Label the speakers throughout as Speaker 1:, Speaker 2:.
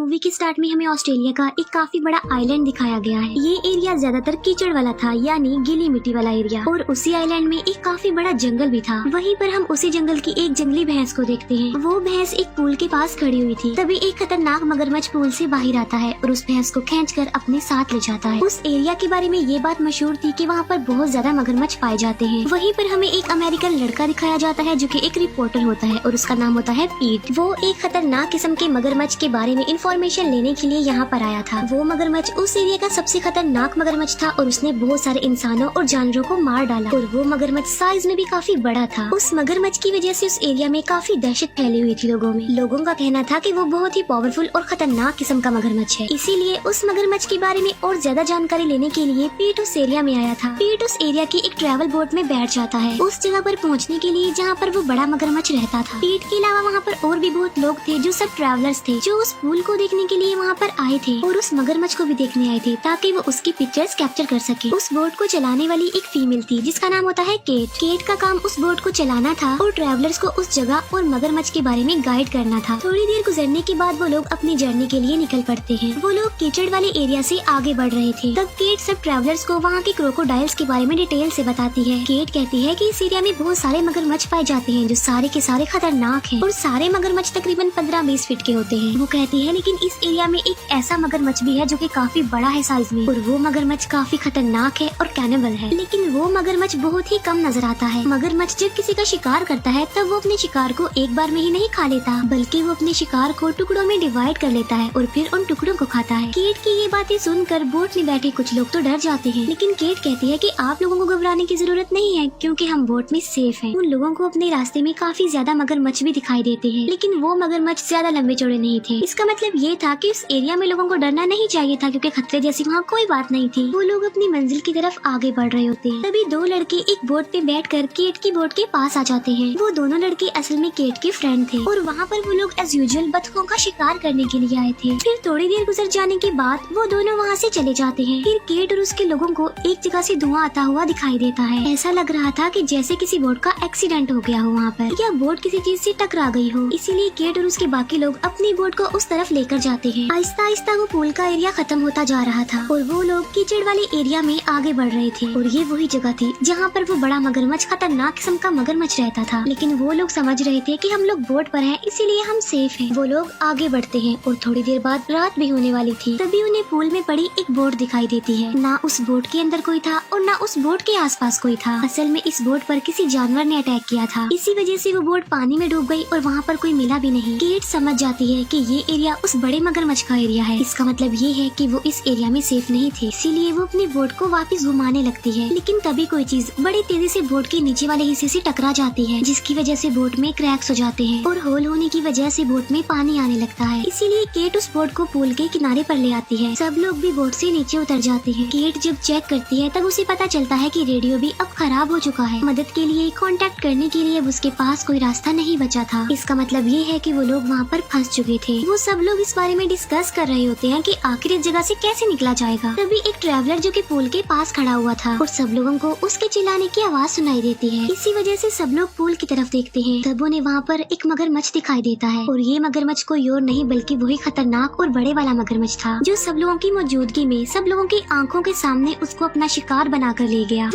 Speaker 1: Movie के start में हमें ऑस्ट्रेलिया का एक काफी बड़ा आइलैंड दिखाया गया है। ये एरिया ज्यादातर कीचड़ वाला था, यानी गीली मिट्टी वाला एरिया, और उसी आइलैंड में एक काफी बड़ा जंगल भी था। वहीं पर हम उसी जंगल की एक जंगली भैंस को देखते हैं। वो भैंस एक पूल के पास खड़ी हुई थी। तभी एक खतरनाक मगरमच्छ पूल से बाहर आता है और उस भैंस को खींचकर अपने साथ ले जाता है। उस एरिया के बारे में ये बात मशहूर थी कि वहाँ पर बहुत ज्यादा मगरमच्छ पाए जाते हैं। वहीं पर हमें एक अमेरिकन लड़का दिखाया जाता है जो कि एक रिपोर्टर होता है और उसका नाम होता है पीट। वो एक खतरनाक किस्म के मगरमच्छ के बारे में इंफॉर्मेशन लेने के लिए यहाँ पर आया था। वो मगरमच्छ उस एरिया का सबसे खतरनाक मगरमच्छ था और उसने बहुत सारे इंसानों और जानवरों को मार डाला, और वो मगरमच्छ साइज में भी काफी बड़ा था। उस मगरमच्छ की वजह से उस एरिया में काफी दहशत फैली हुई थी लोगों में। लोगों का कहना था कि वो बहुत ही पावरफुल और खतरनाक किस्म का मगरमच्छ है। इसीलिए उस मगरमच्छ के बारे में और ज्यादा जानकारी लेने के लिए पीट उस एरिया में आया था। पीट उस एरिया की एक ट्रैवल बोट में बैठ जाता है उस जगह पर पहुँचने के लिए जहाँ पर वो बड़ा मगरमच्छ रहता था। पीट के अलावा वहाँ पर और भी बहुत लोग थे जो सब ट्रैवलर्स थे, जो उस पूल को देखने के लिए वहाँ पर आए थे और उस मगरमच्छ को भी देखने आए थे ताकि वो उसकी पिक्चर्स कैप्चर कर सके। उस बोट को चलाने वाली एक फीमेल थी जिसका नाम होता है केट। केट का काम उस बोट को चलाना था और ट्रैवलर्स को उस जगह और मगरमच्छ के बारे में गाइड करना था। थोड़ी देर गुजरने के बाद वो लोग अपनी जर्नी के लिए निकल पड़ते हैं। वो लोग कीचड़ वाले एरिया से आगे बढ़ रहे थे। तब केट सब ट्रैवलर्स को वहाँ के क्रोकोडाइल्स के बारे में डिटेल से बताती है। केट कहती है कि इस एरिया में बहुत सारे मगरमच्छ पाए जाते हैं जो सारे के सारे खतरनाक हैं और सारे मगरमच्छ तकरीबन 15-20 फीट के होते हैं। वो कहती है लेकिन इस एरिया में एक ऐसा मगरमच्छ भी है जो कि काफी बड़ा है साइज में, और वो मगरमच्छ काफी खतरनाक है और कैनिबल है। लेकिन वो मगरमच्छ बहुत ही कम नजर आता है। मगरमच्छ जब किसी का शिकार करता है तब वो अपने शिकार को एक बार में ही नहीं खा लेता, बल्कि वो अपने शिकार को टुकड़ों में डिवाइड कर लेता है और फिर उन टुकड़ों को खाता है। केट की ये बातें सुनकर बोट में बैठे कुछ लोग तो डर जाते हैं, लेकिन केट कहती है कि आप लोगों को घबराने की जरूरत नहीं है क्योंकि हम बोट में सेफ हैं। उन लोगों को अपने रास्ते में काफी ज्यादा मगरमच्छ भी दिखाई देते हैं, लेकिन वो मगरमच्छ ज्यादा लंबे चौड़े नहीं थे। इसका मतलब ये था कि उस एरिया में लोगों को डरना नहीं चाहिए था क्योंकि खतरे जैसी वहाँ कोई बात नहीं थी। वो लोग अपनी मंजिल की तरफ आगे बढ़ रहे होते हैं। तभी दो लड़के एक बोट पे बैठकर केट की बोट के पास आ जाते हैं। वो दोनों लड़के असल में केट के फ्रेंड थे और वहाँ पर वो लोग एज यूजुअल बतखों का शिकार करने के लिए आए थे। फिर थोड़ी देर गुजर जाने के बाद वो दोनों वहाँ से चले जाते हैं। फिर केट और उसके लोगों को एक जगह से धुआं आता हुआ दिखाई देता है। ऐसा लग रहा था कि जैसे किसी बोट का एक्सीडेंट हो गया हो वहाँ पर, या बोट किसी चीज से टकरा गई हो। इसीलिए केट और उसके बाकी लोग अपनी बोट को उस तरफ लेकर जाते हैं। आहिस्ता आहिस्ता वो पूल का एरिया खत्म होता जा रहा था और वो लोग कीचड़ वाले एरिया में आगे बढ़ रहे थे, और ये वही जगह थी जहाँ पर वो बड़ा मगरमच्छ, खतरनाक किस्म का मगरमच्छ रहता था। लेकिन वो लोग समझ रहे थे कि हम लोग बोट पर हैं, इसीलिए हम सेफ हैं। वो लोग आगे बढ़ते हैं और थोड़ी देर बाद रात भी होने वाली थी। तभी उन्हें पूल में पड़ी एक बोट दिखाई देती है। ना उस बोट के अंदर कोई था और ना उस बोट के आसपास कोई था। असल में इस बोट पर किसी जानवर ने अटैक किया था। इसी वजह से वो बोट पानी में डूब गई और वहाँ पर कोई मिला भी नहीं। केट समझ जाती है कि ये एरिया उस बड़े मगरमच्छ का एरिया है। इसका मतलब ये है कि वो इस एरिया में सेफ नहीं थे, इसीलिए वो अपनी बोट को वापस घुमाने लगती है। लेकिन तभी कोई चीज बड़ी तेजी से बोट के नीचे वाले हिस्से से टकरा जाती है, जिसकी वजह से बोट में क्रैक्स हो जाते हैं और होल होने की वजह से बोट में पानी आने लगता है। इसीलिए केट उस बोट को पूल के किनारे पर ले आती है। सब लोग भी बोट से नीचे उतर जाते हैं। केट जब चेक करती है तब उसे पता चलता है कि रेडियो भी अब खराब हो चुका है। मदद के लिए कांटेक्ट करने के लिए अब उसके पास कोई रास्ता नहीं बचा था। इसका मतलब ये है कि वो लोग वहाँ पर फंस चुके थे। वो सब लोग इस बारे में डिस्कस कर रहे होते हैं कि आखिर इस जगह से कैसे निकला जाएगा। तभी एक ट्रैवलर जो कि पूल के पास खड़ा हुआ था और सब लोगों को उसके चिल्लाने की आवाज सुनाई देती है। इसी वजह से सब लोग पूल की तरफ देखते हैं। तब उन्हें वहाँ पर एक मगरमच्छ दिखाई देता है, और ये मगरमच्छ कोई और नहीं बल्कि वही खतरनाक और बड़े वाला मगरमच्छ था जो सब लोगों की मौजूदगी में सब लोगों की आंखों के सामने उसको अपना शिकार बनाकर ले गया।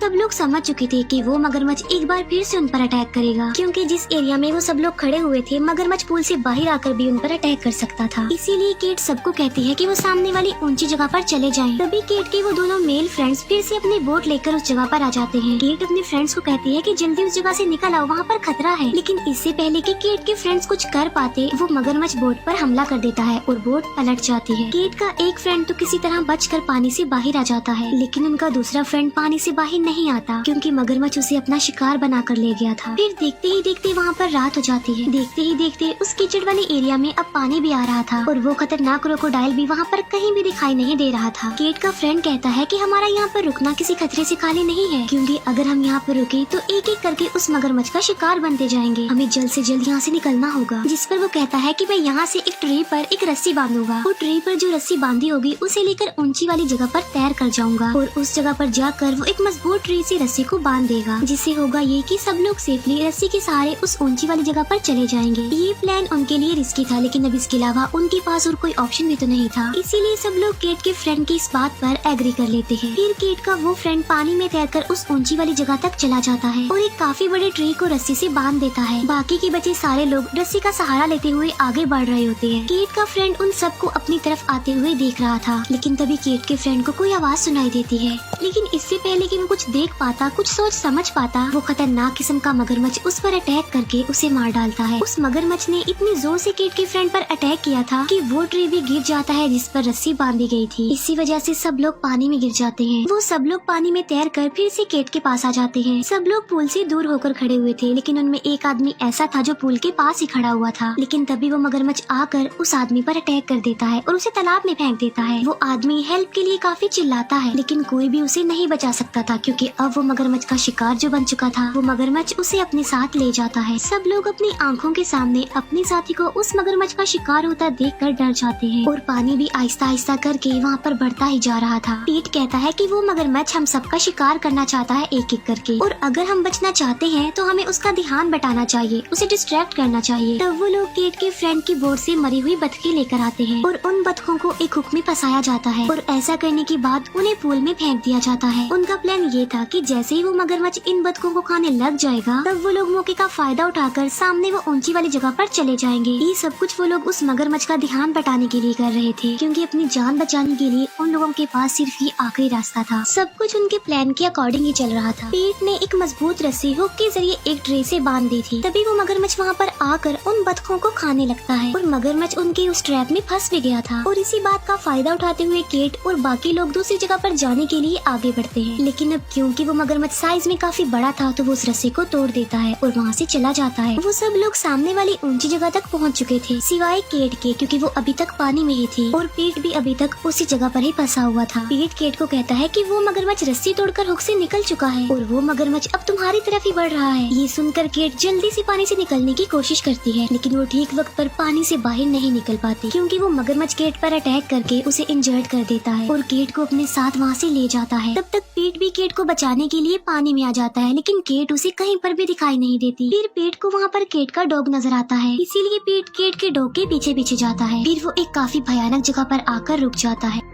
Speaker 1: सब लोग समझ चुके थे कि वो मगरमच्छ एक बार फिर से उन पर अटैक करेगा, क्योंकि जिस एरिया में वो सब लोग खड़े हुए थे मगरमच्छ पूल से बाहर आकर भी उन पर अटैक कर सकता था। इसीलिए केट सबको कहती है कि वो सामने वाली ऊंची जगह पर चले जाएं। तभी केट के वो दोनों मेल फ्रेंड्स फिर से अपनी बोट लेकर उस जगह पर आ जाते हैं। केट अपने फ्रेंड्स को कहती है कि जल्दी उस जगह से निकल आओ, वहाँ पर खतरा है। लेकिन इससे पहले कि केट के फ्रेंड्स कुछ कर पाते, वो मगरमच्छ बोट पर हमला कर देता है और बोट पलट जाती है। केट का एक फ्रेंड तो किसी तरह बचकर पानी से बाहर आ जाता है, लेकिन उनका दूसरा फ्रेंड पानी से बाहर नहीं आता क्योंकि मगरमच्छ उसे अपना शिकार बनाकर ले गया था। फिर देखते ही देखते वहाँ पर रात हो जाती है। देखते ही देखते उस कीचड़ वाले एरिया में अब पानी भी आ रहा था और वो खतरनाक क्रोकोडाइल भी वहाँ पर कहीं भी दिखाई नहीं दे रहा था। केट का फ्रेंड कहता है कि हमारा यहाँ पर रुकना किसी खतरे से खाली नहीं है, क्योंकि अगर हम यहाँ पर रुके तो एक एक करके उस मगरमच्छ का शिकार बनते जाएंगे। हमें जल्द से जल्द यहाँ से निकलना होगा। जिस पर वो कहता है कि मैं यहाँ से एक ट्री पर एक रस्सी बांधूंगा और ट्री पर जो रस्सी बांधी होगी उसे लेकर ऊंची वाली जगह पर तैर कर जाऊंगा और उस जगह पर जाकर वो एक मजबूत ट्री से रस्सी को बांध देगा, जिससे होगा ये कि सब लोग सेफली रस्सी के सहारे उस ऊंची वाली जगह पर चले जाएंगे। ये प्लान उनके लिए रिस्की था, लेकिन अब इसके अलावा उनके पास और कोई ऑप्शन भी तो नहीं था, इसीलिए सब लोग केट के फ्रेंड की इस बात पर एग्री कर लेते हैं। फिर केट का वो फ्रेंड पानी में तैरकर उस ऊंची वाली जगह तक चला जाता है और एक काफी बड़े ट्री को रस्सी से बांध देता है। बाकी के बचे सारे लोग रस्सी का सहारा लेते हुए आगे बढ़ रहे होते हैं। केट का फ्रेंड उन सबको अपनी तरफ आते हुए देख रहा था, लेकिन तभी केट के फ्रेंड को कोई आवाज सुनाई देती है। लेकिन इससे पहले कि वो कुछ देख पाता, कुछ सोच समझ पाता, वो खतरनाक किस्म का मगरमच्छ उस पर अटैक करके उसे मार डालता है। उस मगरमच्छ ने इतनी जोर से केट के फ्रेंड पर अटैक किया था कि वो ट्री भी गिर जाता है जिस पर रस्सी बांधी गई थी। इसी वजह से सब लोग पानी में गिर जाते हैं। वो सब लोग पानी में तैर कर फिर से केट के पास आ जाते हैं। सब लोग पूल से दूर होकर खड़े हुए थे, लेकिन उनमें एक आदमी ऐसा था जो पूल के पास ही खड़ा हुआ था। लेकिन तभी वो मगरमच्छ आकर उस आदमी पर अटैक कर देता है और उसे तालाब में फेंक देता है। वो आदमी हेल्प के लिए काफी चिल्लाता है, लेकिन कोई भी उसे नहीं बचा सकता था, क्योंकि अब वो मगरमच्छ का शिकार जो बन चुका था, वो मगरमच्छ उसे अपने साथ ले जाता है। सब लोग अपनी आंखों के सामने अपने साथी को उस मगरमच्छ का शिकार होता देखकर डर जाते हैं और पानी भी आहिस्ता आहिस्ता करके वहाँ पर बढ़ता ही जा रहा था। पीट कहता है कि वो मगरमच्छ हम सबका शिकार करना चाहता है एक एक करके, और अगर हम बचना चाहते हैं तो हमें उसका ध्यान बटाना चाहिए, उसे डिस्ट्रैक्ट करना चाहिए। तब वो लोग केट के फ्रेंड की बोट से मरी हुई बतखें लेकर आते हैं और उन बतखों को एक हुक में फंसाया जाता है और ऐसा करने के बाद उन्हें पूल में फेंक दिया जाता है। उनका प्लान ये था कि जैसे ही वो मगरमच्छ इन बतखों को खाने लग जाएगा, तब वो लोग मौके का फायदा उठाकर सामने वो ऊंची वाली जगह पर चले जाएंगे। ये सब कुछ वो लोग उस मगरमच्छ का ध्यान बटाने के लिए कर रहे थे, क्योंकि अपनी जान बचाने के लिए उन लोगों के पास सिर्फ ये आखिरी रास्ता था। सब कुछ उनके प्लान के अकॉर्डिंग ही चल रहा था। पीट ने एक मजबूत रस्सी हुक के जरिए एक ट्रे से बांध दी थी। तभी वो मगरमच्छ वहाँ पर आकर उन बतखों को खाने लगता है और मगरमच्छ उनके उस ट्रैप में फंस भी गया था। और इसी बात का फायदा उठाते हुए केट और बाकी लोग दूसरी जगह पर जाने के लिए आगे बढ़ते हैं। लेकिन अब क्योंकि वो मगरमच्छ साइज में काफी बड़ा था, तो वो उस रस्सी को तोड़ देता है और वहाँ से चला जाता है। वो सब लोग सामने वाली ऊंची जगह तक पहुँच चुके थे, सिवाय केट के, क्योंकि वो अभी तक पानी में ही थी और पीट भी अभी तक उसी जगह पर ही फंसा हुआ था। पीट केट को कहता है कि वो मगरमच्छ रस्सी तोड़कर हुक से निकल चुका है और वो मगरमच्छ अब तुम्हारी तरफ ही बढ़ रहा है। ये सुनकर केट जल्दी से पानी से निकलने की कोशिश करती है, लेकिन वो ठीक वक्त पर पानी से बाहर नहीं निकल पाती, क्योंकि वो मगरमच्छ केट पर अटैक करके उसे इंजर्ड कर देता है और केट को अपने साथ वहाँ से ले जाता है। तब तक पीट भी केट को बचाने के लिए पानी में आ जाता है, लेकिन केट उसे कहीं पर भी दिखाई नहीं देती। फिर पीट को वहाँ पर केट का डॉग नजर आता है, इसीलिए पीट केट के डॉग के पीछे पीछे जाता है। फिर वो एक काफी भयानक जगह पर आकर रुक जाता है।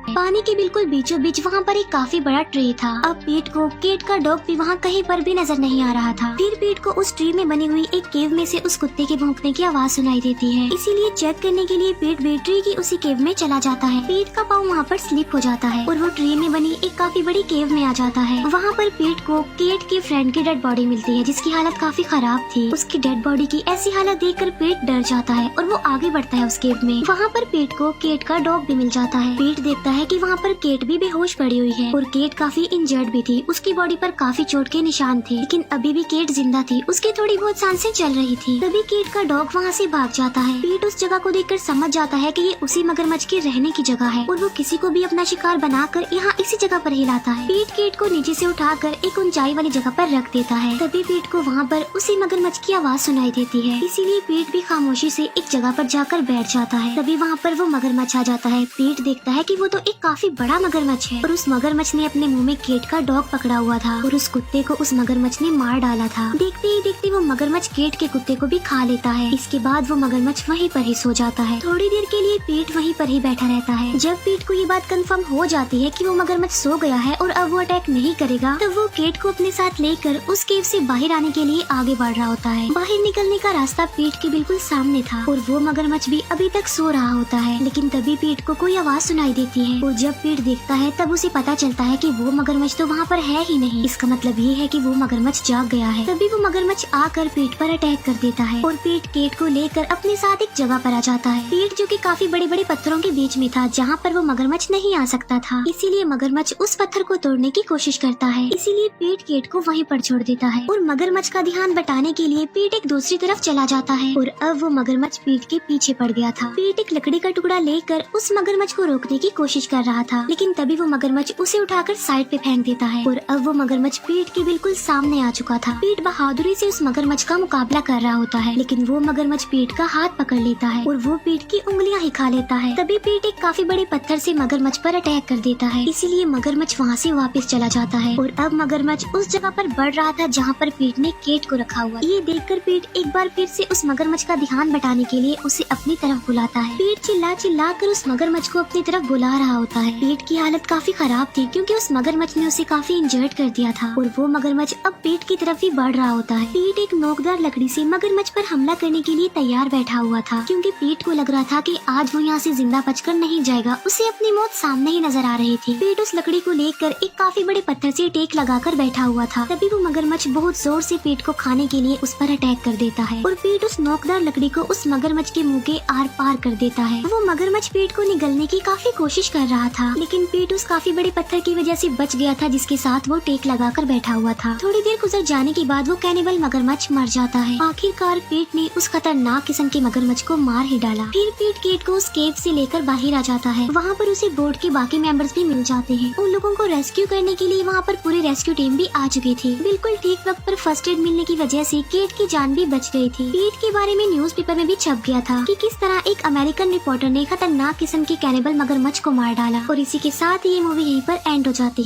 Speaker 1: पानी के बिल्कुल बीचों बीच वहाँ पर एक काफी बड़ा ट्री था। अब पीट को केट का डॉग भी वहाँ कहीं पर भी नजर नहीं आ रहा था। फिर पीट को उस ट्री में बनी हुई एक केव में से उस कुत्ते के भौंकने की आवाज सुनाई देती है, इसीलिए चेक करने के लिए पीट भी ट्री की उसी केव में चला जाता है। पीट का पाँव वहाँ पर स्लिप हो जाता है और वो ट्री में बनी एक काफी बड़ी केव में आ जाता है। वहाँ पर पीट को केट के फ्रेंड की डेड बॉडी मिलती है, जिसकी हालत काफी खराब थी। उसकी डेड बॉडी की ऐसी हालत देखकर पीट डर जाता है और वो आगे बढ़ता है उस केव में। वहाँ पर पीट को केट का डॉग भी मिल जाता है। पीट देखता है कि वहाँ पर केट भी बेहोश पड़ी हुई है और केट काफी इंजर्ड भी थी। उसकी बॉडी पर काफी चोट के निशान थे, लेकिन अभी भी केट जिंदा थी। उसकी थोड़ी बहुत सांसें चल रही थी। तभी केट का डॉग वहाँ से भाग जाता है। पीट उस जगह को देखकर समझ जाता है कि ये उसी मगरमच्छ के रहने की जगह है और वो किसी को भी अपना शिकार बनाकर यहाँ इसी जगह पर ही लाता है। पीट केट को नीचे से उठाकर एक ऊंचाई वाली जगह पर रख देता है। तभी पीट को वहाँ पर उसी मगरमच्छ की आवाज सुनाई देती है, इसीलिए पीट भी खामोशी से एक जगह पर जाकर बैठ जाता है। तभी वहाँ पर वो मगरमच्छ आ जाता है। पीट देखता है कि वो तो एक काफी बड़ा मगरमच्छ है और उस मगरमच्छ ने अपने मुंह में केट का डॉग पकड़ा हुआ था और उस कुत्ते को उस मगरमच्छ ने मार डाला था। देखते ही देखते वो मगरमच्छ केट के कुत्ते को भी खा लेता है। इसके बाद वो मगरमच्छ वहीं पर ही सो जाता है। थोड़ी देर के लिए पीट वहीं पर ही बैठा रहता है। जब पीट को ये बात कंफर्म हो जाती है कि वो मगरमच्छ सो गया है और अब वो अटैक नहीं करेगा, तब वो केट को अपने साथ लेकर उस केव से बाहर आने के लिए आगे बढ़ रहा होता है। बाहर निकलने का रास्ता पीट के बिल्कुल सामने था और वो मगरमच्छ भी अभी तक सो रहा होता है। लेकिन तभी पीट को कोई आवाज सुनाई देती है और जब पीट देखता है तब उसे पता चलता है कि वो मगरमच्छ तो वहाँ पर है ही नहीं। इसका मतलब ये है कि वो मगरमच्छ जाग गया है। तभी वो मगरमच्छ आकर पीट पर अटैक कर देता है और पीट केट को लेकर अपने साथ एक जगह पर आ जाता है। पीट जो कि काफी बड़े बड़े पत्थरों के बीच में था, जहाँ पर वो मगरमच्छ नहीं आ सकता था, इसीलिए मगरमच्छ उस पत्थर को तोड़ने की कोशिश करता है। इसीलिए पीट केट को वहीं पर छोड़ देता है और मगरमच्छ का ध्यान बटाने के लिए पीट एक दूसरी तरफ चला जाता है और अब वो मगरमच्छ पीट के पीछे पड़ गया था। पीट एक लकड़ी का टुकड़ा लेकर उस मगरमच्छ को रोकने की कोशिश कोशिश कर रहा था, लेकिन तभी वो मगरमच्छ उसे उठाकर साइड पे फेंक देता है और अब वो मगरमच्छ पीट के बिल्कुल सामने आ चुका था। पीट बहादुरी से उस मगरमच्छ का मुकाबला कर रहा होता है, लेकिन वो मगरमच्छ पीट का हाथ पकड़ लेता है और वो पीट की उंगलियां ही खा लेता है। तभी पीट एक काफी बड़े पत्थर से मगरमच्छ पर अटैक कर देता है, इसीलिए मगरमच्छ वहाँ से वापस चला जाता है और अब मगरमच्छ उस जगह पर बढ़ रहा था जहाँ पर पीट ने केट को रखा हुआ। ये देखकर पीट एक बार फिर से उस मगरमच्छ का ध्यान बटाने के लिए उसे अपनी तरफ बुलाता है। पीट चिल्ला चिल्ला कर उस मगरमच्छ को अपनी तरफ बुला रहा होता है। पीट की हालत काफी खराब थी क्योंकि उस मगरमच्छ ने उसे काफी इंजर्ड कर दिया था और वो मगरमच्छ अब पीट की तरफ ही बढ़ रहा होता है। पीट एक नोकदार लकड़ी से मगरमच्छ पर हमला करने के लिए तैयार बैठा हुआ था क्योंकि पीट को लग रहा था कि आज वो यहाँ से जिंदा बचकर नहीं जाएगा, उसे अपनी मौत सामने ही नजर आ रही थी। पीट उस लकड़ी को लेकर एक काफी बड़े पत्थर से टेक लगाकर बैठा हुआ था। तभी वो मगरमच्छ बहुत जोर से पीट को खाने के लिए उस पर अटैक कर देता है और पीट उस नोकदार लकड़ी को उस मगरमच्छ के मुंह के आर पार कर देता है। वो मगरमच्छ पीट को निगलने की काफी कोशिश कर रहा था, लेकिन पीट उस काफी बड़े पत्थर की वजह से बच गया था जिसके साथ वो टेक लगाकर बैठा हुआ था। थोड़ी देर गुजर जाने के बाद वो कैनिबल मगरमच्छ मर जाता है। आखिरकार पीट ने उस खतरनाक किस्म के मगरमच्छ को मार ही डाला। फिर पीट केट को उस केव से लेकर बाहर आ जाता है। वहाँ पर उसे बोट के बाकी मेंबर्स भी मिल जाते हैं। उन लोगों को रेस्क्यू करने के लिए वहाँ पर पूरी रेस्क्यू टीम भी आ चुकी थी। बिल्कुल ठीक वक्त पर फर्स्ट एड मिलने की वजह से केट की जान भी बच गई थी। पीट के बारे में न्यूज़पेपर में भी छप गया था कि किस तरह एक अमेरिकन रिपोर्टर ने खतरनाक किस्म के कैनिबल मगरमच्छ को मार डाला। और इसी के साथ ये मूवी यहीं पर एंड हो जाती है।